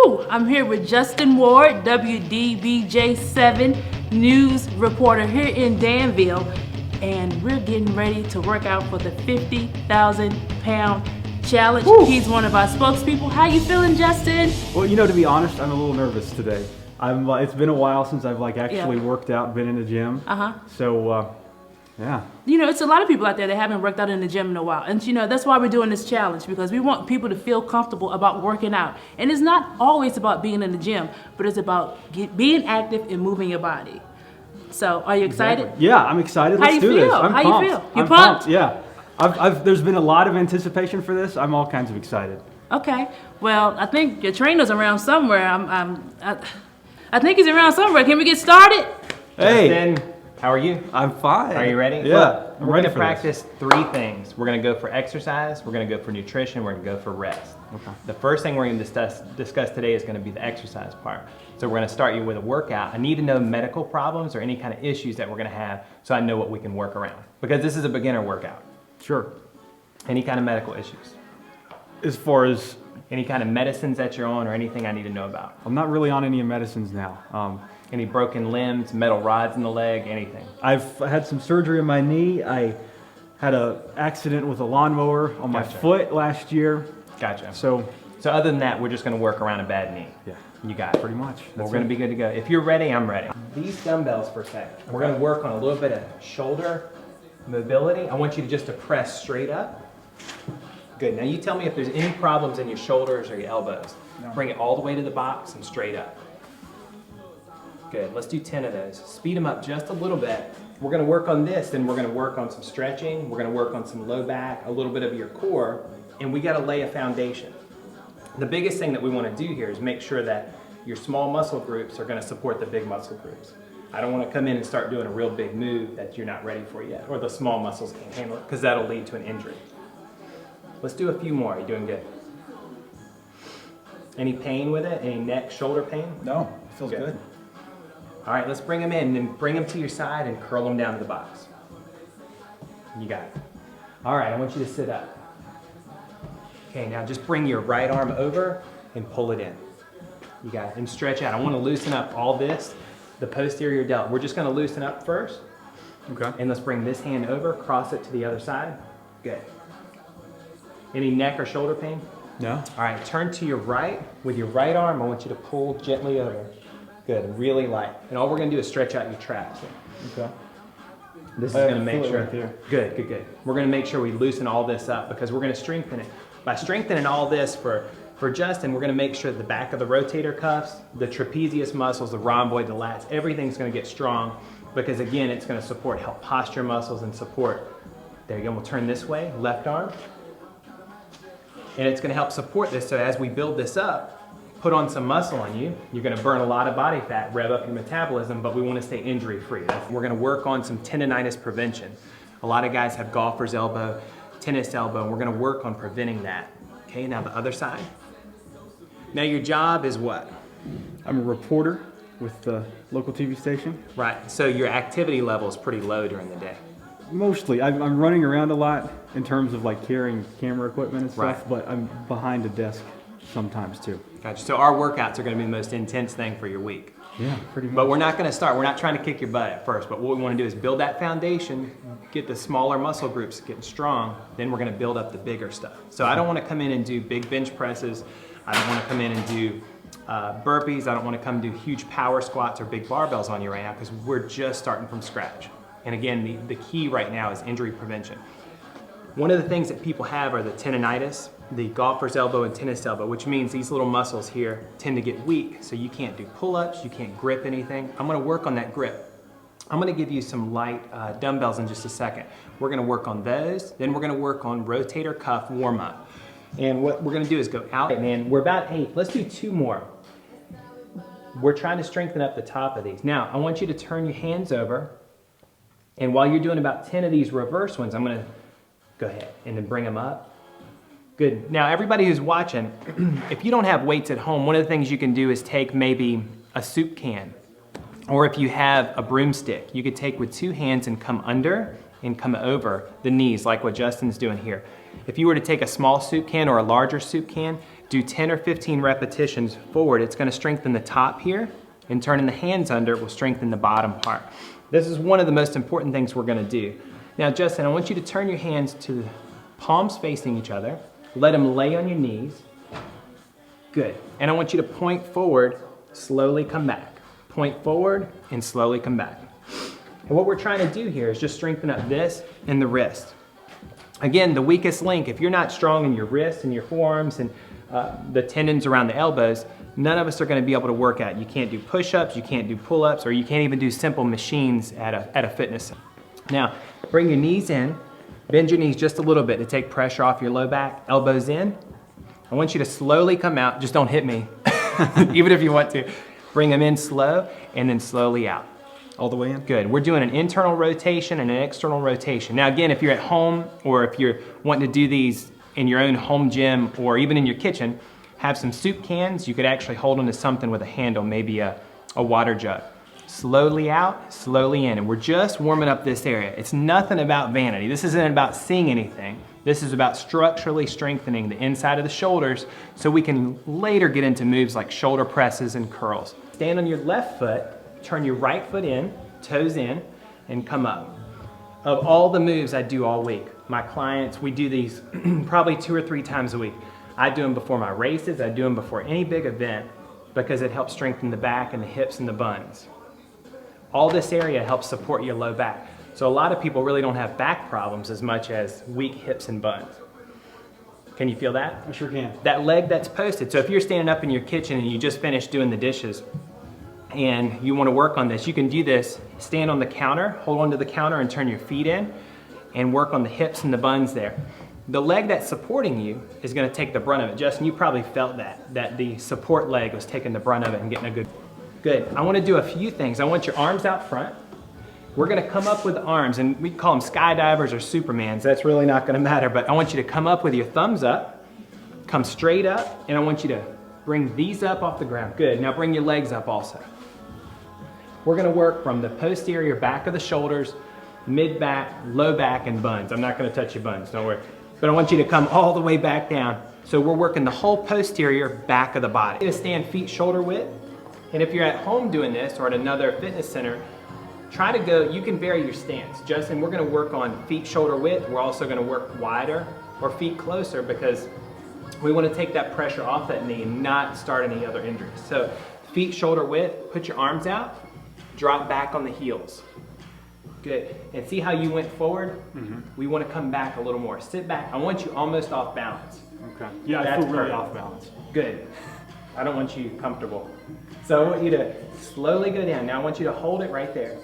Woo! I'm here with Justin Ward, WDBJ7 news reporter here in Danville, and we're getting ready to work out for the 50,000-pound challenge. Woo! He's one of our spokespeople. How you feeling, Justin? Well, you know, to be honest, I'm a little nervous today. It's been a while since I've actually worked out, been in the gym. So, yeah. You know, it's a lot of people out there that haven't worked out in the gym in a while. And, you know, that's why we're doing this challenge, because we want people to feel comfortable about working out. And it's not always about being in the gym, but it's about being active and moving your body. So, are you excited? Exactly. Yeah, I'm excited. Let's do this. I'm pumped. How you feel? You I'm pumped? Yeah. There's been a lot of anticipation for this. I'm all kinds of excited. Okay. Well, I think your trainer's around somewhere. I think he's around somewhere. Can we get started? Hey. Justin, how are you? I'm fine. Are you ready? Yeah. Look, I'm we're ready going to for practice three things. We're going to go for exercise, we're going to go for nutrition, we're going to go for rest. Okay. The first thing we're going to discuss today is going to be the exercise part. So we're going to start you with a workout. I need to know medical problems or any kind of issues that we're going to have so I know what we can work around. Because this is a beginner workout. Sure. Any kind of medical issues? As far as... Any kind of medicines that you're on or anything I need to know about? I'm not really on any medicines now. Any broken limbs, metal rods in the leg, anything? I've had some surgery on my knee. I had an accident with a lawnmower on my foot last year. Gotcha. So other than that, we're just going to work around a bad knee. Yeah. You got it. Pretty much. We're going to be good to go. If you're ready, I'm ready. These dumbbells for a second. We're going to work on a little bit of shoulder mobility. I want you to just to press straight up. Good. Now you tell me if there's any problems in your shoulders or your elbows. No. Bring it all the way to the box and straight up. Good. Let's do 10 of those. Speed them up just a little bit. We're going to work on this, then we're going to work on some stretching. We're going to work on some low back, a little bit of your core, and we got to lay a foundation. The biggest thing that we want to do here is make sure that your small muscle groups are going to support the big muscle groups. I don't want to come in and start doing a real big move that you're not ready for yet, or the small muscles can't handle it, because that'll lead to an injury. Let's do a few more. You're doing good. Any pain with it? Any neck, shoulder pain? No, it feels good. All right, let's bring them in and bring them to your side and curl them down to the box. You got it. All right, I want you to sit up. Okay, now just bring your right arm over and pull it in. You got it. And stretch out. I want to loosen up all this, the posterior delt. We're just going to loosen up first. Okay. And let's bring this hand over, cross it to the other side. Good. Any neck or shoulder pain? No. All right, turn to your right. With your right arm, I want you to pull gently over. Good, really light. And all we're going to do is stretch out your traps. Okay. This is going to make sure. Right there. Good, good, good. We're going to make sure we loosen all this up because we're going to strengthen it. By strengthening all this for Justin, we're going to make sure the back of the rotator cuffs, the trapezius muscles, the rhomboid, the lats, everything's going to get strong because, again, it's going to help posture muscles and support. There you go. We'll turn this way, left arm. And it's going to help support this, so as we build this up, put on some muscle on you. You're going to burn a lot of body fat, rev up your metabolism, but we want to stay injury-free. We're going to work on some tendonitis prevention. A lot of guys have golfer's elbow, tennis elbow, and we're going to work on preventing that. Okay, now the other side. Now your job is what? I'm a reporter with the local TV station. Right, so your activity level is pretty low during the day. Mostly. I'm running around a lot in terms of carrying camera equipment and stuff, Right. but I'm behind a desk sometimes too. Gotcha. So our workouts are going to be the most intense thing for your week. Yeah, pretty much. But we're not going to start. We're not trying to kick your butt at first, but what we want to do is build that foundation, get the smaller muscle groups getting strong, then we're going to build up the bigger stuff. So I don't want to come in and do big bench presses. I don't want to come in and do burpees. I don't want to come do huge power squats or big barbells on you right now because we're just starting from scratch. And again, the key right now is injury prevention. One of the things that people have are the tendonitis, the golfer's elbow and tennis elbow, which means these little muscles here tend to get weak, so you can't do pull-ups, you can't grip anything. I'm gonna work on that grip. I'm gonna give you some light dumbbells in just a second. We're gonna work on those, then we're gonna work on rotator cuff warm-up. And what we're gonna do is go out, and we're about 8. Let's do 2 more. We're trying to strengthen up the top of these. Now, I want you to turn your hands over, and while you're doing about 10 of these reverse ones, I'm gonna go ahead and then bring them up. Good. Now, everybody who's watching, if you don't have weights at home, one of the things you can do is take maybe a soup can, or if you have a broomstick, you could take with 2 hands and come under and come over the knees, like what Justin's doing here. If you were to take a small soup can or a larger soup can, do 10 or 15 repetitions forward. It's gonna strengthen the top here, and turning the hands under will strengthen the bottom part. This is one of the most important things we're gonna do. Now, Justin, I want you to turn your hands to palms facing each other. Let them lay on your knees. Good. And I want you to point forward, slowly come back. Point forward and slowly come back. And what we're trying to do here is just strengthen up this and the wrist. Again, the weakest link, if you're not strong in your wrists and your forearms and the tendons around the elbows, none of us are going to be able to work out. You can't do push-ups, you can't do pull-ups, or you can't even do simple machines at a fitness center. Now, bring your knees in, bend your knees just a little bit to take pressure off your low back, elbows in. I want you to slowly come out, just don't hit me, even if you want to. Bring them in slow and then slowly out. All the way in? Good. We're doing an internal rotation and an external rotation. Now again, if you're at home or if you're wanting to do these in your own home gym or even in your kitchen, have some soup cans. You could actually hold onto something with a handle, maybe a water jug. Slowly out, slowly in. And we're just warming up this area. It's nothing about vanity. This isn't about seeing anything. This is about structurally strengthening the inside of the shoulders so we can later get into moves like shoulder presses and curls. Stand on your left foot. Turn your right foot in, toes in, and come up. Of all the moves I do all week, my clients, we do these probably 2 or 3 times a week. I do them before my races, I do them before any big event because it helps strengthen the back and the hips and the buns. All this area helps support your low back. So a lot of people really don't have back problems as much as weak hips and buns. Can you feel that? I sure can. That leg that's posted. So if you're standing up in your kitchen and you just finished doing the dishes, and you want to work on this, you can do this, stand on the counter, hold onto the counter and turn your feet in and work on the hips and the buns there. The leg that's supporting you is going to take the brunt of it. Justin, you probably felt that the support leg was taking the brunt of it and getting a good. I want to do a few things. I want your arms out front. We're going to come up with arms, and we call them skydivers or Supermans. That's really not going to matter, but I want you to come up with your thumbs up, come straight up, and I want you to bring these up off the ground. Good. Now bring your legs up also. We're going to work from the posterior back of the shoulders, mid-back, low back, and buns. I'm not going to touch your buns, don't worry. But I want you to come all the way back down. So we're working the whole posterior back of the body. You're going to stand feet shoulder width. And if you're at home doing this or at another fitness center, try to go, you can vary your stance. Justin, we're going to work on feet shoulder width. We're also going to work wider or feet closer because we want to take that pressure off that knee and not start any other injuries. So feet shoulder width, put your arms out. Drop back on the heels. Good. And see how you went forward? Mm-hmm. We want to come back a little more. Sit back. I want you almost off balance. Okay. Yeah, I feel really off balance. Good. I don't want you comfortable. So I want you to slowly go down. Now I want you to hold it right there.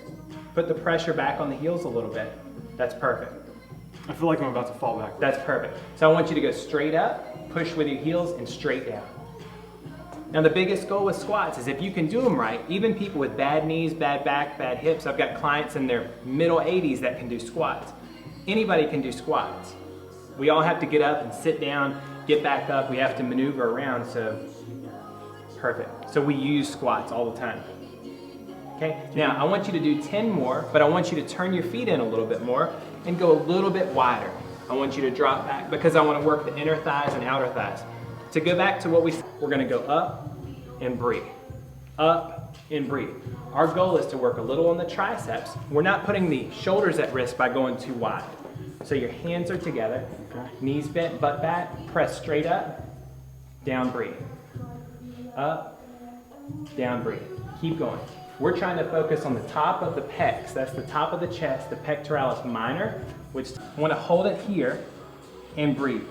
Put the pressure back on the heels a little bit. That's perfect. I feel like I'm about to fall back. That's perfect. So I want you to go straight up, push with your heels, and straight down. Now the biggest goal with squats is if you can do them right, even people with bad knees, bad back, bad hips, I've got clients in their middle 80s that can do squats. Anybody can do squats. We all have to get up and sit down, get back up, we have to maneuver around, so perfect. So we use squats all the time. Okay, now I want you to do 10 more, but I want you to turn your feet in a little bit more and go a little bit wider. I want you to drop back because I want to work the inner thighs and outer thighs. To go back to what we're going to go up and breathe. Up and breathe. Our goal is to work a little on the triceps. We're not putting the shoulders at risk by going too wide. So your hands are together, knees bent, butt back, press straight up, down, breathe. Up, down, breathe. Keep going. We're trying to focus on the top of the pecs. That's the top of the chest, the pectoralis minor, which I want to hold it here and breathe.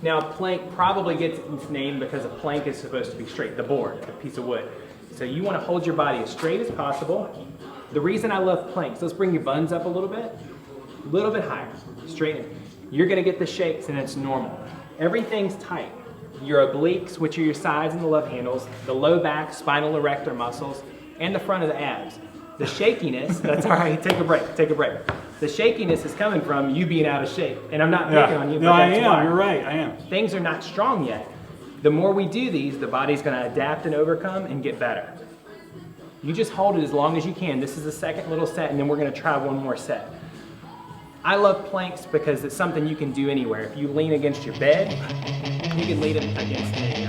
Now plank probably gets its name because a plank is supposed to be straight, the board, the piece of wood. So you want to hold your body as straight as possible. The reason I love planks, let's bring your buns up a little bit higher, straighten. You're going to get the shakes and it's normal. Everything's tight. Your obliques, which are your sides and the love handles, the low back, spinal erector muscles, and the front of the abs. The shakiness, that's all right, take a break. The shakiness is coming from you being out of shape. And I'm not picking on you. No, I am, you're right, I am. Things are not strong yet. The more we do these, the body's gonna adapt and overcome and get better. You just hold it as long as you can. This is the second little set, and then we're gonna try one more set. I love planks because it's something you can do anywhere. If you lean against your bed, You can lead them against me.